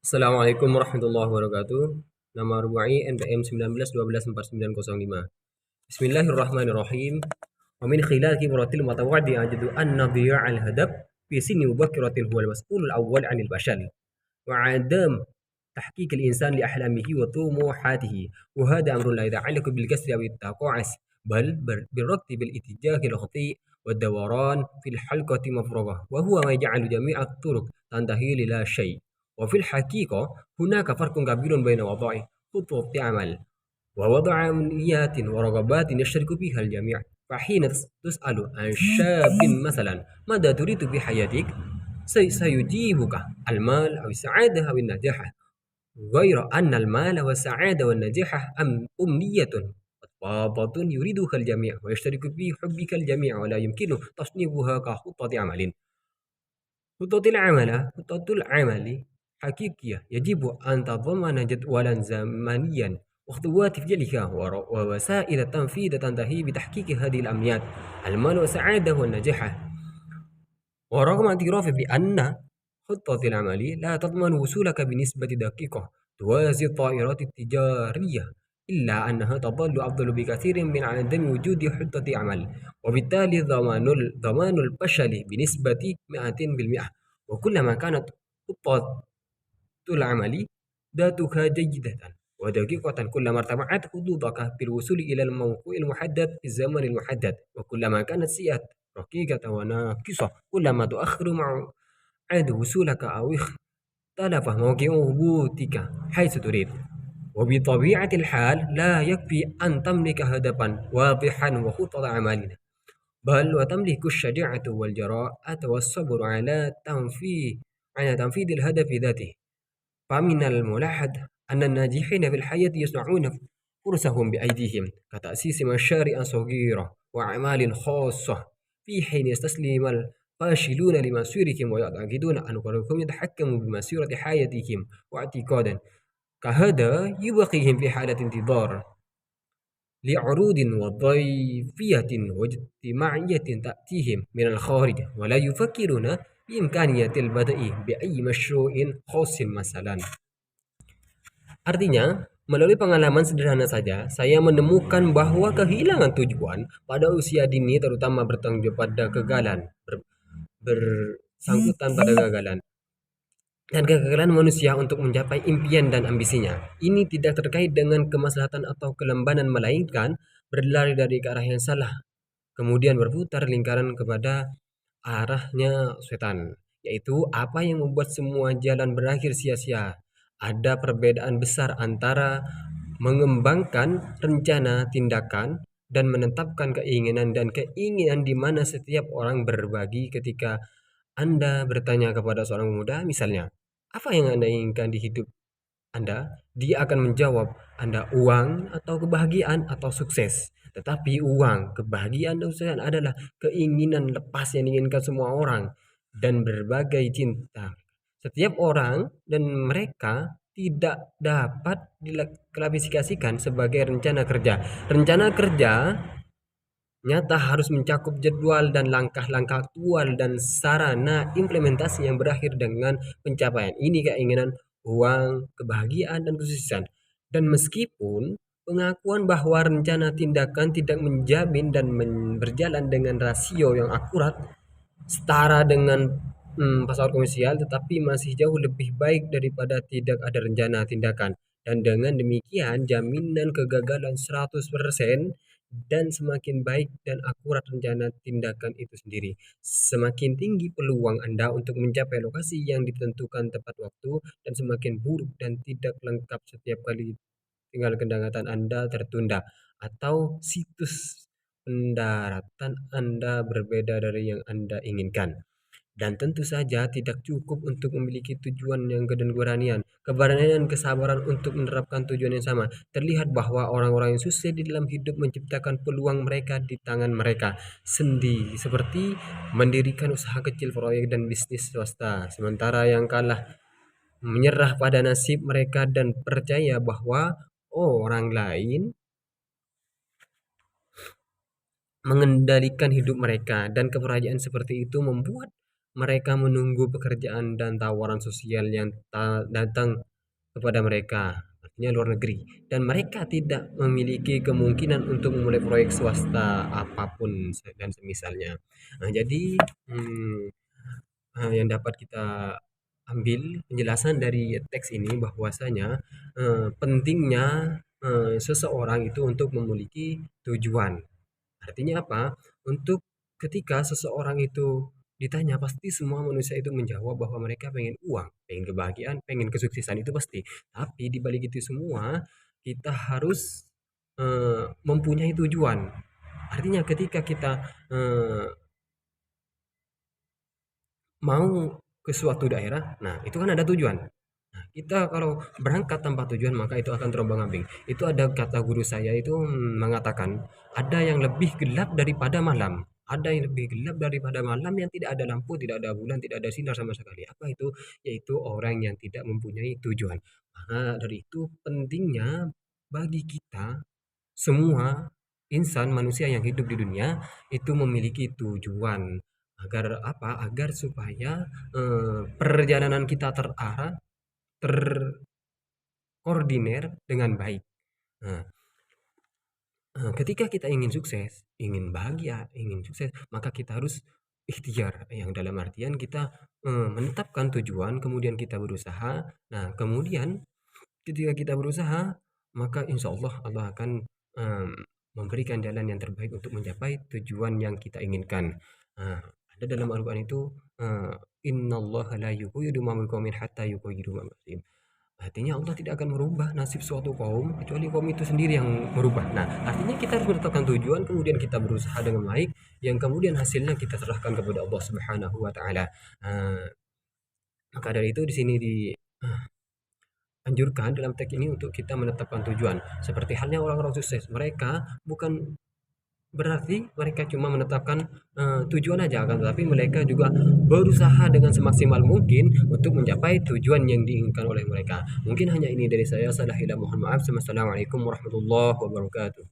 Assalamualaikum warahmatullahi wabarakatuh. Nama Rubai NPM 19124905. Bismillahirrahmanirrahim. Wa min khilal kibratil mutawaddi ajidu anna dhiya'al hadab fi sinni mubakiratin huwa al-mas'ul al-awwal 'anil bashar wa 'adam تحقيق الإنسان لأحلامه وطموحاته وهذا أمر لا يتعلق بالكسر أو التقاعس بل بالربط بالاتجاه الخطيء والدوران في الحلقة مفرغة وهو ما يجعل جميع الطرق تنتهي إلى شيء. وفي الحقيقة هناك فرق كبير بين وضع خطوط عمل ووضع أمنيات ورغبات يشترك فيها الجميع. فحين تسأل عن شاب مثلا ماذا تريد في حياتك سيجيبك المال أو السعادة أو النجاح، غير أن المال والسعادة والنجاح أمنية خطابة يريدها الجميع ويشترك في حبك الجميع ولا يمكن تصنيفها كخطة عمل. خطة العمل حقيقية يجب أن تتضمن جدولا زمنيا وخطوات فعلها ووسائل تنفيذ تنتهي بتحقيق هذه الأمنيات المال والسعادة والنجاح. ورغم اعترافي بأن خطة العمل لا تضمن وصولك بنسبة دقيقة توازي الطائرات التجارية، إلا أنها تظل أفضل بكثير من عدم وجود خطة عمل، وبالتالي ضمان الفشل بنسبة 100%. وكلما كانت خطة العمل ذاتها جيدة ودقيقة كلما ارتفعت حظوظك في الوصول إلى الموقع المحدد في الزمن المحدد، وكلما كانت سيئة رقيقة وناقصة كلما تؤخر موعد وصولك أو اختلف موقع هبوطك حيث تريد. وبطبيعة الحال لا يكفي أن تملك هدفا واضحا وخطة عمل، بل وتملك الشجاعة والجراءة والصبر على تنفيذ الهدف ذاته. فمن الملاحظ أن الناجحين في الحياة يصنعون فرصهم بأيديهم كتأسيس مشاريع صغيرة وأعمال خاصة، في حين يستسلم الفاشلون لمصيرهم ويعتقدون أنهم يتحكموا بمسيرة حياتهم واعتقادا كهذا يبقيهم في حالة انتظار لعروض وظيفية واجتماعية تأتيهم من الخارج ولا يفكرون بإمكانية البدء بأي مشروع خاص مثلا. Artinya, melalui pengalaman sederhana saja, saya menemukan bahwa kehilangan tujuan pada usia dini terutama bertanggung jawab pada kegagalan, bersangkutan pada kegagalan dan kegagalan manusia untuk mencapai impian dan ambisinya. Ini tidak terkait dengan kemaslahatan atau kelembanan, melainkan berlari dari ke arah yang salah, kemudian berputar lingkaran kepada arahnya setan, yaitu apa yang membuat semua jalan berakhir sia-sia. Ada perbedaan besar antara mengembangkan rencana tindakan dan menetapkan keinginan dan keinginan, di mana setiap orang berbagi. Ketika Anda bertanya kepada seorang pemuda misalnya, apa yang Anda inginkan di hidup Anda? Dia akan menjawab, Anda uang atau kebahagiaan atau sukses. Tetapi uang, kebahagiaan dan sukses adalah keinginan lepas yang diinginkan semua orang dan berbagai cinta setiap orang, dan mereka tidak dapat diklasifikasikan sebagai rencana kerja. Rencana kerja nyata harus mencakup jadwal dan langkah-langkah aktual dan sarana implementasi yang berakhir dengan pencapaian ini keinginan, uang, kebahagiaan, dan kesuksesan. Dan meskipun pengakuan bahwa rencana tindakan tidak menjamin dan berjalan dengan rasio yang akurat setara dengan pasar komersial, tetapi masih jauh lebih baik daripada tidak ada rencana tindakan. Dan dengan demikian jaminan kegagalan 100%. Dan semakin baik dan akurat rencana tindakan itu sendiri, semakin tinggi peluang Anda untuk mencapai lokasi yang ditentukan tepat waktu, dan semakin buruk dan tidak lengkap setiap kali tinggal kedatangan Anda tertunda atau situs pendaratan Anda berbeda dari yang Anda inginkan. Dan tentu saja tidak cukup untuk memiliki tujuan yang dan keberanian dan kesabaran untuk menerapkan tujuan yang sama. Terlihat bahwa orang-orang yang sukses di dalam hidup menciptakan peluang mereka di tangan mereka sendiri, seperti mendirikan usaha kecil, proyek, dan bisnis swasta, sementara yang kalah menyerah pada nasib mereka dan percaya bahwa orang lain mengendalikan hidup mereka. Dan kepercayaan seperti itu membuat Mereka menunggu pekerjaan dan tawaran sosial yang datang kepada mereka, artinya luar negeri, dan mereka tidak memiliki kemungkinan untuk memulai proyek swasta apapun dan semisalnya. Nah, jadi yang dapat kita ambil penjelasan dari teks ini bahwasanya pentingnya seseorang itu untuk memiliki tujuan. Artinya apa? Untuk ketika seseorang itu ditanya, pasti semua manusia itu menjawab bahwa mereka pengen uang, pengen kebahagiaan, pengen kesuksesan, itu pasti. Tapi di balik itu semua, kita harus mempunyai tujuan. Artinya ketika kita mau ke suatu daerah, nah itu kan ada tujuan. Nah, kita kalau berangkat tanpa tujuan maka itu akan terombang-ambing. Itu ada kata guru saya itu mengatakan, ada yang lebih gelap daripada malam. Ada yang lebih gelap daripada malam yang tidak ada lampu, tidak ada bulan, tidak ada sinar sama sekali. Apa itu? Yaitu orang yang tidak mempunyai tujuan. Maka dari itu pentingnya bagi kita semua insan manusia yang hidup di dunia itu memiliki tujuan. Agar apa? Agar supaya perjalanan kita terarah, terkoordinir dengan baik. Nah, ketika kita ingin sukses, ingin bahagia, ingin sukses, maka kita harus ikhtiar, yang dalam artian kita menetapkan tujuan, kemudian kita berusaha. Nah, kemudian ketika kita berusaha, maka insya Allah Allah akan em, memberikan jalan yang terbaik untuk mencapai tujuan yang kita inginkan. Nah, ada dalam Al-Quran itu, Inna Allah la yughayyiru ma biqaumin hatta yughayyiru ma bi. Artinya Allah tidak akan merubah nasib suatu kaum kecuali kaum itu sendiri yang merubah. Nah, artinya kita harus menetapkan tujuan, kemudian kita berusaha dengan baik, yang kemudian hasilnya kita serahkan kepada Allah Subhanahu wa taala. Nah, maka dari itu di sini dianjurkan dalam teks ini untuk kita menetapkan tujuan. Seperti halnya orang-orang sukses, mereka bukan berarti mereka cuma menetapkan tujuan aja, kan, tetapi mereka juga berusaha dengan semaksimal mungkin untuk mencapai tujuan yang diinginkan oleh mereka. Mungkin hanya ini dari saya. Mohon maaf. Wassalamualaikum warahmatullahi wabarakatuh.